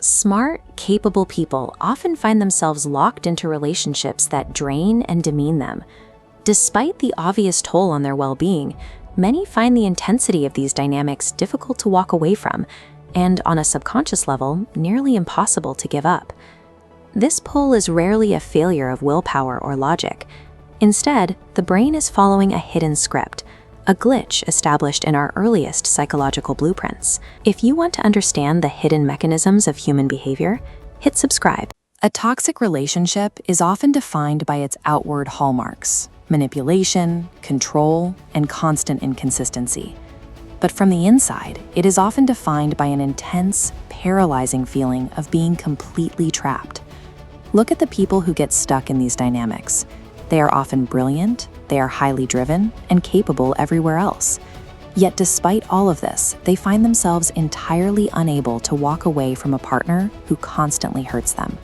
Smart, capable people often find themselves locked into relationships that drain and demean them. Despite the obvious toll on their well-being, many find the intensity of these dynamics difficult to walk away from, and on a subconscious level, nearly impossible to give up. This pull is rarely a failure of willpower or logic. Instead, the brain is following a hidden script, a glitch established in our earliest psychological blueprints. If you want to understand the hidden mechanisms of human behavior, hit subscribe. A toxic relationship is often defined by its outward hallmarks: manipulation, control, and constant inconsistency. But from the inside, it is often defined by an intense, paralyzing feeling of being completely trapped. Look at the people who get stuck in these dynamics. They are often brilliant, they are highly driven, and capable everywhere else. Yet despite all of this, they find themselves entirely unable to walk away from a partner who constantly hurts them.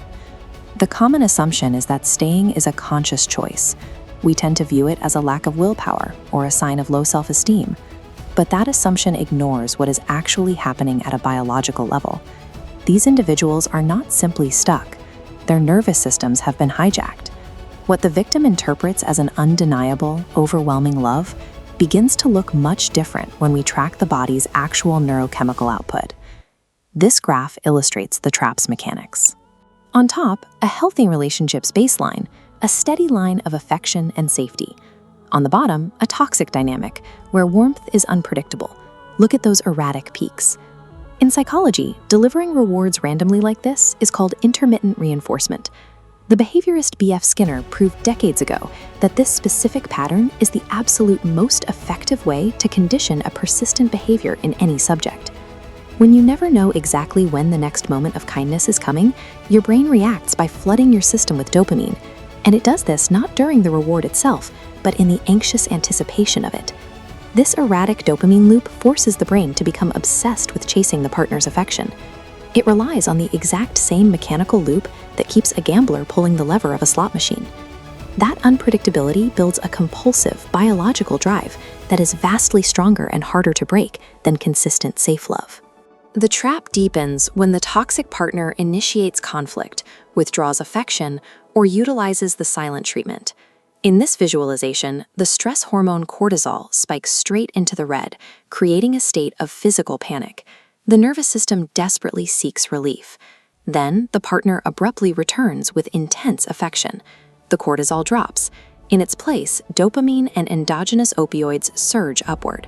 The common assumption is that staying is a conscious choice. We tend to view it as a lack of willpower or a sign of low self-esteem. But that assumption ignores what is actually happening at a biological level. These individuals are not simply stuck. Their nervous systems have been hijacked. What the victim interprets as an undeniable, overwhelming love begins to look much different when we track the body's actual neurochemical output. This graph illustrates the trap's mechanics. On top, a healthy relationship's baseline, a steady line of affection and safety. On the bottom, a toxic dynamic, where warmth is unpredictable. Look at those erratic peaks. In psychology, delivering rewards randomly like this is called intermittent reinforcement. The behaviorist B.F. Skinner proved decades ago that this specific pattern is the absolute most effective way to condition a persistent behavior in any subject. When you never know exactly when the next moment of kindness is coming, your brain reacts by flooding your system with dopamine. And it does this not during the reward itself, but in the anxious anticipation of it. This erratic dopamine loop forces the brain to become obsessed with chasing the partner's affection. It relies on the exact same mechanical loop that keeps a gambler pulling the lever of a slot machine. That unpredictability builds a compulsive, biological drive that is vastly stronger and harder to break than consistent safe love. The trap deepens when the toxic partner initiates conflict, withdraws affection, or utilizes the silent treatment. In this visualization, the stress hormone cortisol spikes straight into the red, creating a state of physical panic. The nervous system desperately seeks relief. Then, the partner abruptly returns with intense affection. The cortisol drops. In its place, dopamine and endogenous opioids surge upward.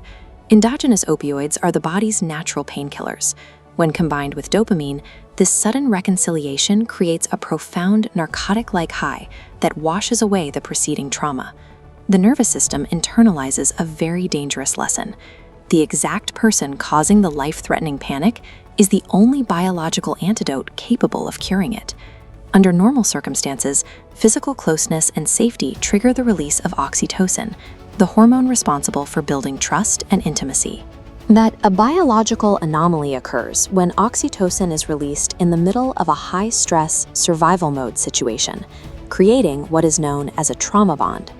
Endogenous opioids are the body's natural painkillers. When combined with dopamine, this sudden reconciliation creates a profound narcotic-like high that washes away the preceding trauma. The nervous system internalizes a very dangerous lesson. The exact person causing the life-threatening panic is the only biological antidote capable of curing it. Under normal circumstances, physical closeness and safety trigger the release of oxytocin, the hormone responsible for building trust and intimacy. That a biological anomaly occurs when oxytocin is released in the middle of a high-stress survival mode situation, creating what is known as a trauma bond.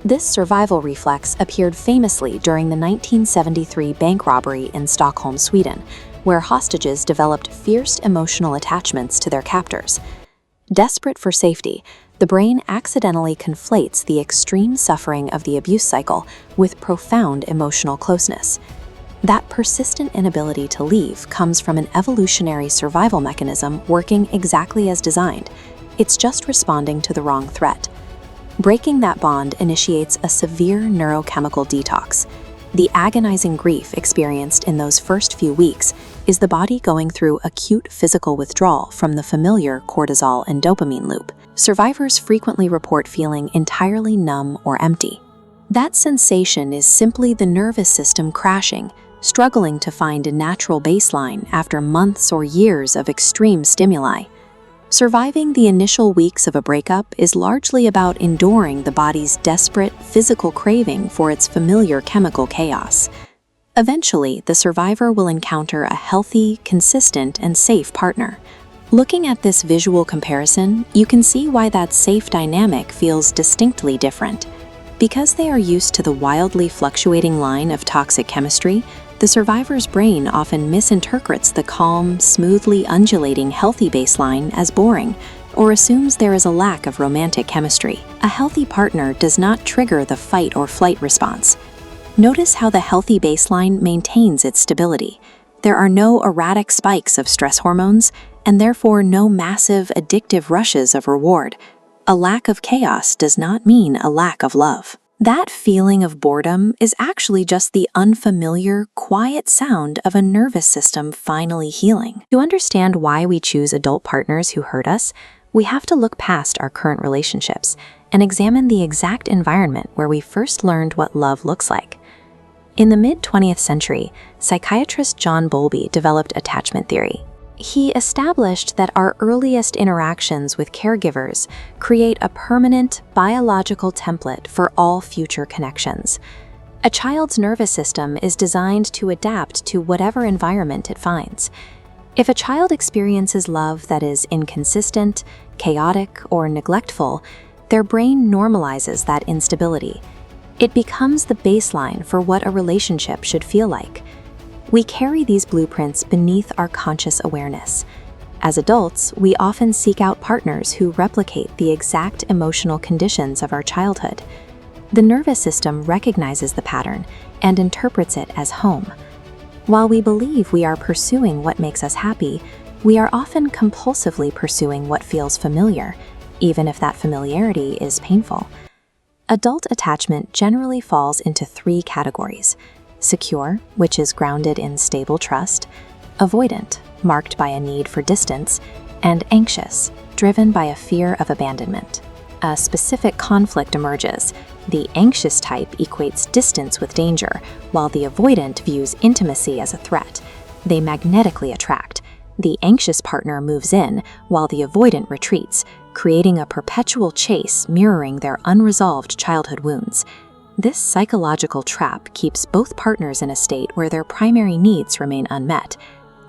This survival reflex appeared famously during the 1973 bank robbery in Stockholm, Sweden, where hostages developed fierce emotional attachments to their captors. Desperate for safety, the brain accidentally conflates the extreme suffering of the abuse cycle with profound emotional closeness. That persistent inability to leave comes from an evolutionary survival mechanism working exactly as designed. It's just responding to the wrong threat. Breaking that bond initiates a severe neurochemical detox. The agonizing grief experienced in those first few weeks is the body going through acute physical withdrawal from the familiar cortisol and dopamine loop. Survivors frequently report feeling entirely numb or empty. That sensation is simply the nervous system crashing, struggling to find a natural baseline after months or years of extreme stimuli. Surviving the initial weeks of a breakup is largely about enduring the body's desperate physical craving for its familiar chemical chaos. Eventually, the survivor will encounter a healthy, consistent, and safe partner. Looking at this visual comparison, you can see why that safe dynamic feels distinctly different. Because they are used to the wildly fluctuating line of toxic chemistry, The survivor's brain often misinterprets the calm, smoothly undulating, healthy baseline as boring, or assumes there is a lack of romantic chemistry. A healthy partner does not trigger the fight or flight response. Notice how the healthy baseline maintains its stability. There are no erratic spikes of stress hormones, and therefore no massive, addictive rushes of reward. A lack of chaos does not mean a lack of love. That feeling of boredom is actually just the unfamiliar, quiet sound of a nervous system finally healing. To understand why we choose adult partners who hurt us, we have to look past our current relationships and examine the exact environment where we first learned what love looks like. In the mid-20th century, psychiatrist John Bowlby developed attachment theory. He established that our earliest interactions with caregivers create a permanent biological template for all future connections. A child's nervous system is designed to adapt to whatever environment it finds. If a child experiences love that is inconsistent, chaotic, or neglectful, their brain normalizes that instability. It becomes the baseline for what a relationship should feel like. We carry these blueprints beneath our conscious awareness. As adults, we often seek out partners who replicate the exact emotional conditions of our childhood. The nervous system recognizes the pattern and interprets it as home. While we believe we are pursuing what makes us happy, we are often compulsively pursuing what feels familiar, even if that familiarity is painful. Adult attachment generally falls into three categories: secure, which is grounded in stable trust; avoidant, marked by a need for distance; and anxious, driven by a fear of abandonment. A specific conflict emerges. The anxious type equates distance with danger, while the avoidant views intimacy as a threat. They magnetically attract. The anxious partner moves in, while the avoidant retreats, creating a perpetual chase mirroring their unresolved childhood wounds. This psychological trap keeps both partners in a state where their primary needs remain unmet.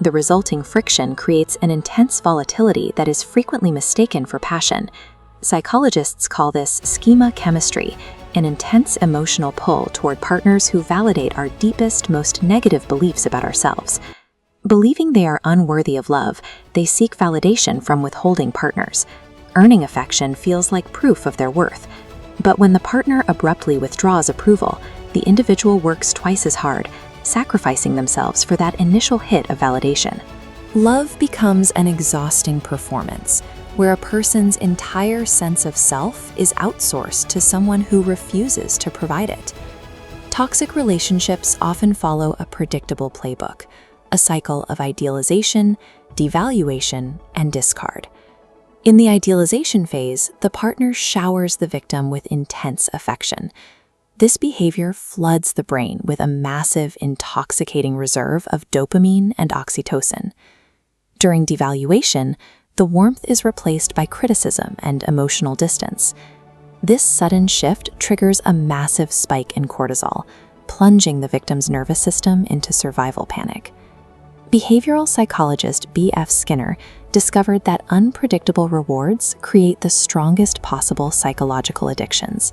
The resulting friction creates an intense volatility that is frequently mistaken for passion. Psychologists call this schema chemistry, an intense emotional pull toward partners who validate our deepest, most negative beliefs about ourselves. Believing they are unworthy of love, they seek validation from withholding partners. Earning affection feels like proof of their worth. But when the partner abruptly withdraws approval, the individual works twice as hard, sacrificing themselves for that initial hit of validation. Love becomes an exhausting performance, where a person's entire sense of self is outsourced to someone who refuses to provide it. Toxic relationships often follow a predictable playbook, a cycle of idealization, devaluation, and discard. In the idealization phase, the partner showers the victim with intense affection. This behavior floods the brain with a massive, intoxicating reserve of dopamine and oxytocin. During devaluation, the warmth is replaced by criticism and emotional distance. This sudden shift triggers a massive spike in cortisol, plunging the victim's nervous system into survival panic. Behavioral psychologist B.F. Skinner discovered that unpredictable rewards create the strongest possible psychological addictions.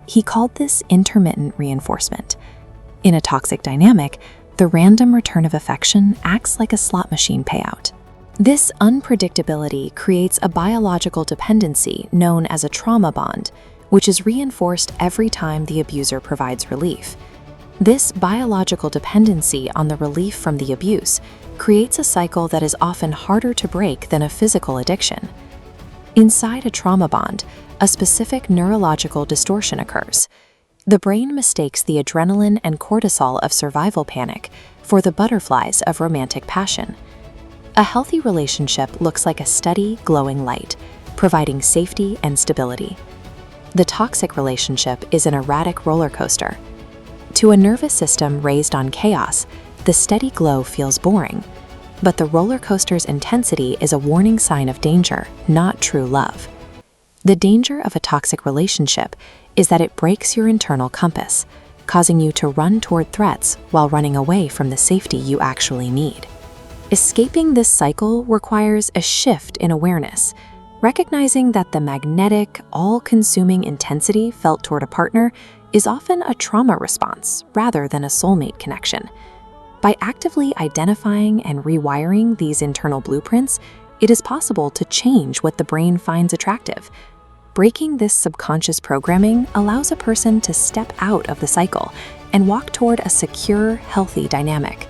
He called this intermittent reinforcement. In a toxic dynamic, the random return of affection acts like a slot machine payout. This unpredictability creates a biological dependency known as a trauma bond, which is reinforced every time the abuser provides relief. This biological dependency on the relief from the abuse creates a cycle that is often harder to break than a physical addiction. Inside a trauma bond, a specific neurological distortion occurs. The brain mistakes the adrenaline and cortisol of survival panic for the butterflies of romantic passion. A healthy relationship looks like a steady, glowing light, providing safety and stability. The toxic relationship is an erratic roller coaster. To a nervous system raised on chaos, the steady glow feels boring, but the roller coaster's intensity is a warning sign of danger, not true love. The danger of a toxic relationship is that it breaks your internal compass, causing you to run toward threats while running away from the safety you actually need. Escaping this cycle requires a shift in awareness, recognizing that the magnetic, all-consuming intensity felt toward a partner is often a trauma response rather than a soulmate connection. By actively identifying and rewiring these internal blueprints, it is possible to change what the brain finds attractive. Breaking this subconscious programming allows a person to step out of the cycle and walk toward a secure, healthy dynamic.